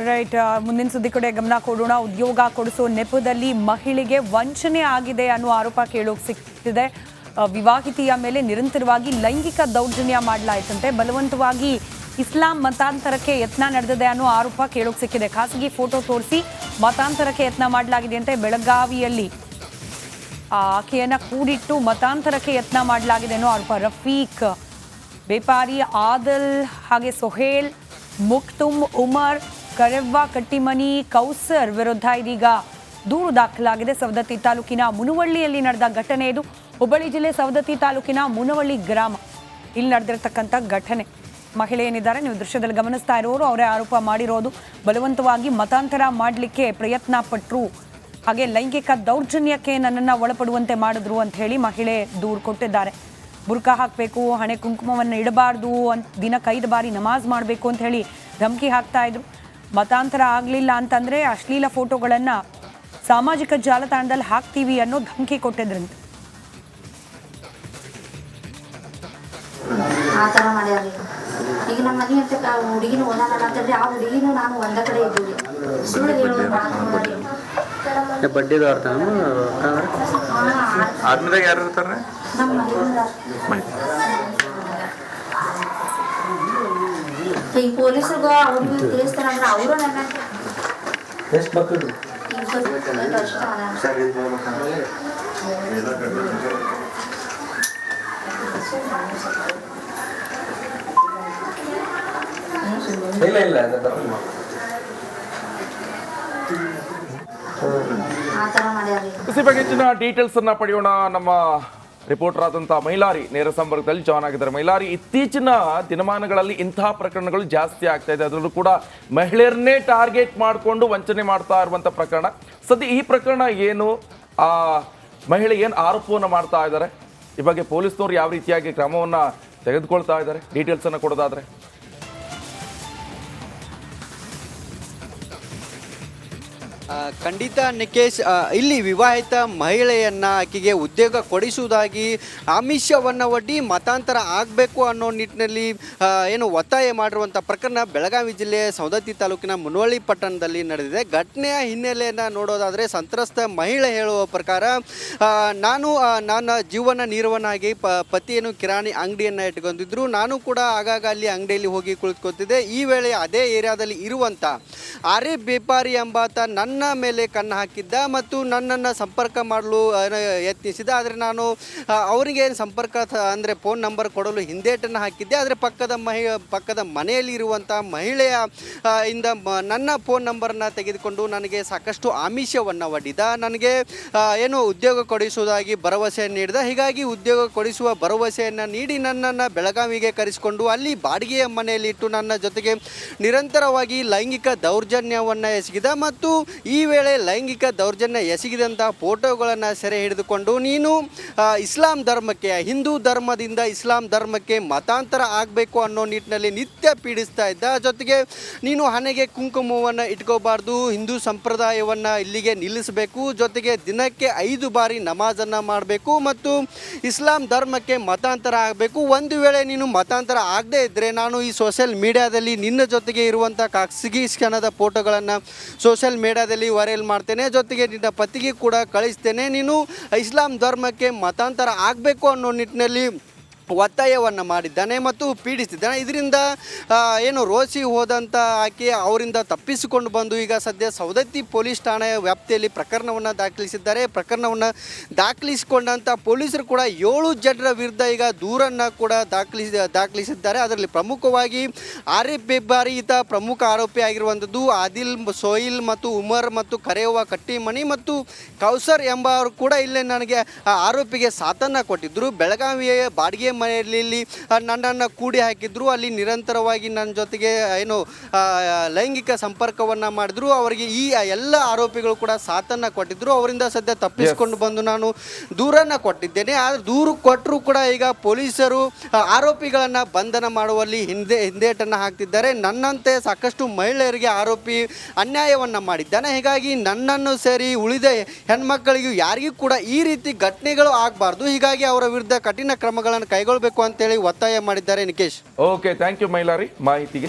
Right. ಮುಂದಿನ ಸುದ್ದಿ ಕಡೆ ಗಮನ ಕೊಡೋಣ. ಉದ್ಯೋಗ ಕೊಡಿಸೋ ನೆಪದಲ್ಲಿ ಮಹಿಳೆಗೆ ವಂಚನೆ ಆಗಿದೆ ಅನ್ನೋ ಆರೋಪ ಕೇಳೋಕೆ ಸಿಕ್ತಿದೆ. ವಿವಾಹಿತೆಯ ಮೇಲೆ ನಿರಂತರವಾಗಿ ಲೈಂಗಿಕ ದೌರ್ಜನ್ಯ ಮಾಡಲಾಯಿತಂತೆ. ಬಲವಂತವಾಗಿ ಇಸ್ಲಾಂ ಮತಾಂತರಕ್ಕೆ ಯತ್ನ ನಡೆದಿದೆ ಅನ್ನೋ ಆರೋಪ ಕೇಳೋಕೆ ಸಿಕ್ಕಿದೆ. ಖಾಸಗಿ ಫೋಟೋ ತೋರಿಸಿ ಮತಾಂತರಕ್ಕೆ ಯತ್ನ ಮಾಡಲಾಗಿದೆ ಅಂತೆ. ಬೆಳಗಾವಿಯಲ್ಲಿ ಆಕೆಯನ್ನ ಕೂಡಿಟ್ಟು ಮತಾಂತರಕ್ಕೆ ಯತ್ನ ಮಾಡಲಾಗಿದೆ ಅನ್ನೋ ಆರೋಪ. ರಫೀಕ್, ಬೇಪಾರಿ, ಆದಲ್, ಹಾಗೆ ಸೊಹೇಲ್, ಮುಕ್ತುಮ್, ಉಮರ್, ಕರೆವ್ವ, ಕಟ್ಟಿಮನಿ, ಕೌಸರ್ ವಿರುದ್ಧ ಇದೀಗ ದೂರು ದಾಖಲಾಗಿದೆ. ಸವದತ್ತಿ ತಾಲೂಕಿನ ಮುನವಳ್ಳಿಯಲ್ಲಿ ನಡೆದ ಘಟನೆ ಇದು. ಹುಬ್ಬಳ್ಳಿ ಜಿಲ್ಲೆ ಸವದತ್ತಿ ತಾಲೂಕಿನ ಮುನವಳ್ಳಿ ಗ್ರಾಮ ಇಲ್ಲಿ ನಡೆದಿರ್ತಕ್ಕಂಥ ಘಟನೆ. ಮಹಿಳೆ ಏನಿದ್ದಾರೆ, ನೀವು ದೃಶ್ಯದಲ್ಲಿ ಗಮನಿಸ್ತಾ ಇರೋರು, ಅವರೇ ಆರೋಪ ಮಾಡಿರೋದು. ಬಲವಂತವಾಗಿ ಮತಾಂತರ ಮಾಡಲಿಕ್ಕೆ ಪ್ರಯತ್ನ ಪಟ್ಟರು, ಹಾಗೆ ಲೈಂಗಿಕ ದೌರ್ಜನ್ಯಕ್ಕೆ ನನ್ನನ್ನು ಒಳಪಡುವಂತೆ ಮಾಡಿದ್ರು ಅಂತ ಹೇಳಿ ಮಹಿಳೆ ದೂರು ಕೊಟ್ಟಿದ್ದಾರೆ. ಬುರ್ಕಾ ಹಾಕಬೇಕು, ಹಣೆ ಕುಂಕುಮವನ್ನು ಇಡಬಾರ್ದು, ದಿನಕ್ಕೆ 5 ಬಾರಿ ನಮಾಜ್ ಮಾಡಬೇಕು ಅಂತ ಹೇಳಿ ಧಮಕಿ ಹಾಕ್ತಾ ಇದ್ರು. ಮತಾಂತರ ಆಗಲಿಲ್ಲ ಅಂತಂದರೆ ಅಶ್ಲೀಲ ಫೋಟೋಗಳನ್ನು ಸಾಮಾಜಿಕ ಜಾಲತಾಣದಲ್ಲಿ ಹಾಕ್ತೀವಿ ಅನ್ನೋ ಧಮಕಿ ಕೊಟ್ಟಿದ್ರಂತೆ. ಆ ಥರ ಮಾಡ್ಯಾರ. ಈಗ ನಮ್ಮ ಮನೆ ಅಂತ ಹುಡುಗಿನ ಓದಾನ ಅಂತಂದ್ರೆ ಆ ಹುಡುಗಿನೂ ನಾನು ಒಂದ ಕಡೆ ಇದ್ದೀವಿ. ಸುಳ್ಳು ಹೇಳೋದು ಬಡ್ಡಿದು ಅರ್ಥ ಆದ್ಮೇಲೆ ಯಾರು ಇರ್ತಾರೆ? ನಮ್ಮ ಈ ಪೊಲೀಸರಿಗೂ ಅವ್ರಿಗೂ ತಿಳಿಸ್ತಾರಂದ್ರೆ ಅವರು ನನ್ನ ಎಷ್ಟು ಮಕ್ಕಳು ಇಲ್ಲ ಇಲ್ಲ ಆ ಥರ ಮಾಡ್ಯಾರ. ಇದ್ರ ಬಗ್ಗೆ ಹೆಚ್ಚಿನ ಡೀಟೇಲ್ಸ್ ಅನ್ನ ಪಡೆಯೋಣ. ನಮ್ಮ ರಿಪೋರ್ಟರ್ ಆದಂತಹ ಮೈಲಾರಿ ನೇರ ಸಂಪರ್ಕದಲ್ಲಿ ಜಾಯ್ನ್ ಆಗಿದ್ದಾರೆ. ಮೈಲಾರಿ, ಇತ್ತೀಚಿನ ದಿನಮಾನಗಳಲ್ಲಿ ಇಂತಹ ಪ್ರಕರಣಗಳು ಜಾಸ್ತಿ ಆಗ್ತಾ ಇದೆ. ಅದರಲ್ಲೂ ಕೂಡ ಮಹಿಳೆಯರನ್ನೇ ಟಾರ್ಗೆಟ್ ಮಾಡಿಕೊಂಡು ವಂಚನೆ ಮಾಡ್ತಾ ಇರುವಂತ ಪ್ರಕರಣ. ಸದ್ಯ ಈ ಪ್ರಕರಣ ಏನು, ಆ ಮಹಿಳೆ ಏನು ಆರೋಪವನ್ನು ಮಾಡ್ತಾ ಇದ್ದಾರೆ, ಈ ಬಗ್ಗೆ ಪೊಲೀಸ್ನವರು ಯಾವ ರೀತಿಯಾಗಿ ಕ್ರಮವನ್ನ ತೆಗೆದುಕೊಳ್ತಾ ಇದ್ದಾರೆ, ಡೀಟೇಲ್ಸ್ ಅನ್ನ ಕೊಡೋದಾದ್ರೆ? ಖಂಡಿತ ನಿಕೇಶ್, ಇಲ್ಲಿ ವಿವಾಹಿತ ಮಹಿಳೆಯನ್ನ ಆಕೆಗೆ ಉದ್ಯೋಗ ಕೊಡಿಸುವುದಾಗಿ ಆಮಿಷವನ್ನು ಒಡ್ಡಿ ಮತಾಂತರ ಆಗಬೇಕು ಅನ್ನೋ ನಿಟ್ಟಿನಲ್ಲಿ ಏನು ಒತ್ತಾಯ ಮಾಡಿರುವಂಥ ಪ್ರಕರಣ ಬೆಳಗಾವಿ ಜಿಲ್ಲೆಯ ಸವದತ್ತಿ ತಾಲೂಕಿನ ಮುನವಳ್ಳಿ ಪಟ್ಟಣದಲ್ಲಿ ನಡೆದಿದೆ. ಘಟನೆಯ ಹಿನ್ನೆಲೆಯನ್ನು ನೋಡೋದಾದರೆ ಸಂತ್ರಸ್ತ ಮಹಿಳೆ ಹೇಳುವ ಪ್ರಕಾರ, ನಾನು ನನ್ನ ಜೀವನ ನಿರ್ವಹಣೆಯಾಗಿ ಪತಿಯನ್ನು ಕಿರಾಣಿ ಅಂಗಡಿಯನ್ನು ಇಟ್ಕೊಂಡಿದ್ರು. ನಾನು ಕೂಡ ಆಗಾಗ ಅಲ್ಲಿ ಅಂಗಡಿಯಲ್ಲಿ ಹೋಗಿ ಕುಳಿತುಕೊತಿದ್ದೆ. ಈ ವೇಳೆ ಅದೇ ಏರಿಯಾದಲ್ಲಿ ಇರುವಂಥ ಆರಿಫ್ ಬೇಪಾರಿ ಎಂಬಾತ ನನ್ನ ಮೇಲೆ ಕಣ್ಣು ಹಾಕಿದ್ದ ಮತ್ತು ನನ್ನನ್ನು ಸಂಪರ್ಕ ಮಾಡಲು ಯತ್ನಿಸಿದ. ಆದರೆ ನಾನು ಅವರಿಗೆ ಸಂಪರ್ಕ ಅಂದರೆ ಫೋನ್ ನಂಬರ್ ಕೊಡಲು ಹಿಂದೇಟನ್ನು ಹಾಕಿದ್ದೆ. ಆದರೆ ಪಕ್ಕದ ಮನೆಯಲ್ಲಿ ಇರುವಂಥ ಮಹಿಳೆಯ ಇಂದ ನನ್ನ ಫೋನ್ ನಂಬರನ್ನು ತೆಗೆದುಕೊಂಡು ನನಗೆ ಸಾಕಷ್ಟು ಆಮಿಷವನ್ನು ಒಡ್ಡಿದ. ನನಗೆ ಏನು ಉದ್ಯೋಗ ಕೊಡಿಸುವುದಾಗಿ ಭರವಸೆಯನ್ನು ನೀಡಿದ. ಹೀಗಾಗಿ ಉದ್ಯೋಗ ಕೊಡಿಸುವ ಭರವಸೆಯನ್ನು ನೀಡಿ ನನ್ನನ್ನು ಬೆಳಗಾವಿಗೆ ಕರೆಸಿಕೊಂಡು ಅಲ್ಲಿ ಬಾಡಿಗೆಯ ಮನೆಯಲ್ಲಿಟ್ಟು ನನ್ನ ಜೊತೆಗೆ ನಿರಂತರವಾಗಿ ಲೈಂಗಿಕ ದೌರ್ಜನ್ಯವನ್ನು ಎಸಗಿದ ಮತ್ತು ಈ ವೇಳೆ ಲೈಂಗಿಕ ದೌರ್ಜನ್ಯ ಎಸಗಿದಂತಹ ಫೋಟೋಗಳನ್ನು ಸೆರೆ ಹಿಡಿದುಕೊಂಡು ನೀನು ಇಸ್ಲಾಂ ಧರ್ಮಕ್ಕೆ, ಹಿಂದೂ ಧರ್ಮದಿಂದ ಇಸ್ಲಾಂ ಧರ್ಮಕ್ಕೆ ಮತಾಂತರ ಆಗಬೇಕು ಅನ್ನೋ ನಿಟ್ಟಿನಲ್ಲಿ ನಿತ್ಯ ಪೀಡಿಸ್ತಾ ಇದ್ದ. ಜೊತೆಗೆ ನೀನು ಹಣೆಗೆ ಕುಂಕುಮವನ್ನು ಇಟ್ಕೋಬಾರ್ದು, ಹಿಂದೂ ಸಂಪ್ರದಾಯವನ್ನು ಇಲ್ಲಿಗೆ ನಿಲ್ಲಿಸಬೇಕು, ಜೊತೆಗೆ ದಿನಕ್ಕೆ 5 ಬಾರಿ ನಮಾಜನ್ನು ಮಾಡಬೇಕು ಮತ್ತು ಇಸ್ಲಾಂ ಧರ್ಮಕ್ಕೆ ಮತಾಂತರ ಆಗಬೇಕು. ಒಂದು ವೇಳೆ ನೀನು ಮತಾಂತರ ಆಗದೇ ಇದ್ದರೆ ನಾನು ಈ ಸೋಷಿಯಲ್ ಮೀಡಿಯಾದಲ್ಲಿ ನಿನ್ನ ಜೊತೆಗೆ ಇರುವಂಥ ಖಾಸಗಿ ಕ್ಷಣದ ಫೋಟೋಗಳನ್ನು ಸೋಷಿಯಲ್ ಮೀಡಿಯಾದಲ್ಲಿ ವೈರಲ್ ಮಾಡ್ತೇನೆ, ಜೊತೆಗೆ ನಿನ್ನ ಪತಿಗೆ ಕೂಡ ಕಳಿಸ್ತೇನೆ. ನೀನು ಇಸ್ಲಾಂ ಧರ್ಮಕ್ಕೆ ಮತಾಂತರ ಆಗಬೇಕು ಅನ್ನೋ ನಿಟ್ಟಿನಲ್ಲಿ ಒತ್ತಾಯವನ್ನು ಮಾಡಿದ್ದಾನೆ ಮತ್ತು ಪೀಡಿಸಿದ್ದಾನೆ. ಇದರಿಂದ ಏನು ರೋಸಿ ಹೋದಂಥ ಆಕೆ ಅವರಿಂದ ತಪ್ಪಿಸಿಕೊಂಡು ಬಂದು ಈಗ ಸದ್ಯ ಸವದತ್ತಿ ಪೊಲೀಸ್ ಠಾಣೆಯ ವ್ಯಾಪ್ತಿಯಲ್ಲಿ ಪ್ರಕರಣವನ್ನು ದಾಖಲಿಸಿದ್ದಾರೆ. ಪ್ರಕರಣವನ್ನು ದಾಖಲಿಸಿಕೊಂಡಂಥ ಪೊಲೀಸರು ಕೂಡ 7 ಜನರ ವಿರುದ್ಧ ಈಗ ದೂರನ್ನು ಕೂಡ ದಾಖಲಿಸಿದ್ದಾರೆ. ಅದರಲ್ಲಿ ಪ್ರಮುಖವಾಗಿ ಆರಿಫ್ ಬೇಪಾರಿ ಈತ ಪ್ರಮುಖ ಆರೋಪಿ ಆಗಿರುವಂಥದ್ದು. ಆದಿಲ್, ಸೋಯಿಲ್ ಮತ್ತು ಉಮರ್ ಮತ್ತು ಕರೆವ್ವ, ಕಟ್ಟಿಮನಿ ಮತ್ತು ಕೌಸರ್ ಎಂಬವರು ಕೂಡ ಇಲ್ಲೇ ನನಗೆ ಆರೋಪಿಗೆ ಸಾಥನ್ನು ಕೊಟ್ಟಿದ್ದರು. ಬೆಳಗಾವಿಯ ಬಾಡಿಗೆ ಮನೆಯಲ್ಲಿ ನನ್ನನ್ನು ಕೂಡಿ ಹಾಕಿದ್ರು. ಅಲ್ಲಿ ನಿರಂತರವಾಗಿ ನನ್ನ ಜೊತೆಗೆ ಏನು ಲೈಂಗಿಕ ಸಂಪರ್ಕವನ್ನು ಮಾಡಿದ್ರು. ಅವರಿಗೆ ಈ ಎಲ್ಲ ಆರೋಪಿಗಳು ಕೂಡ ಸಾಥನ್ನು ಕೊಟ್ಟಿದ್ದರು. ಅವರಿಂದ ಸದ್ಯ ತಪ್ಪಿಸಿಕೊಂಡು ಬಂದು ನಾನು ದೂರನ್ನು ಕೊಟ್ಟಿದ್ದೇನೆ. ಆದರೆ ದೂರು ಕೊಟ್ಟರೂ ಕೂಡ ಈಗ ಪೊಲೀಸರು ಆರೋಪಿಗಳನ್ನು ಬಂಧನ ಮಾಡುವಲ್ಲಿ ಹಿಂದೇಟನ್ನು ಹಾಕ್ತಿದ್ದಾರೆ. ನನ್ನಂತೆ ಸಾಕಷ್ಟು ಮಹಿಳೆಯರಿಗೆ ಆರೋಪಿ ಅನ್ಯಾಯವನ್ನು ಮಾಡಿದ್ದಾನೆ. ಹೀಗಾಗಿ ನನ್ನನ್ನು ಸೇರಿ ಉಳಿದ ಹೆಣ್ಮಕ್ಕಳಿಗೂ ಯಾರಿಗೂ ಕೂಡ ಈ ರೀತಿ ಘಟನೆಗಳು ಆಗಬಾರ್ದು. ಹೀಗಾಗಿ ಅವರ ವಿರುದ್ಧ ಕಠಿಣ ಕ್ರಮಗಳನ್ನು ಕೈಗೊಳ್ಳಬೇಕು ಅಂತೇಳಿ ಒತ್ತಾಯ ಮಾಡಿದ್ದಾರೆ. Nikesh, okay, thank you Mailari ಮಾಹಿತಿಗೆ.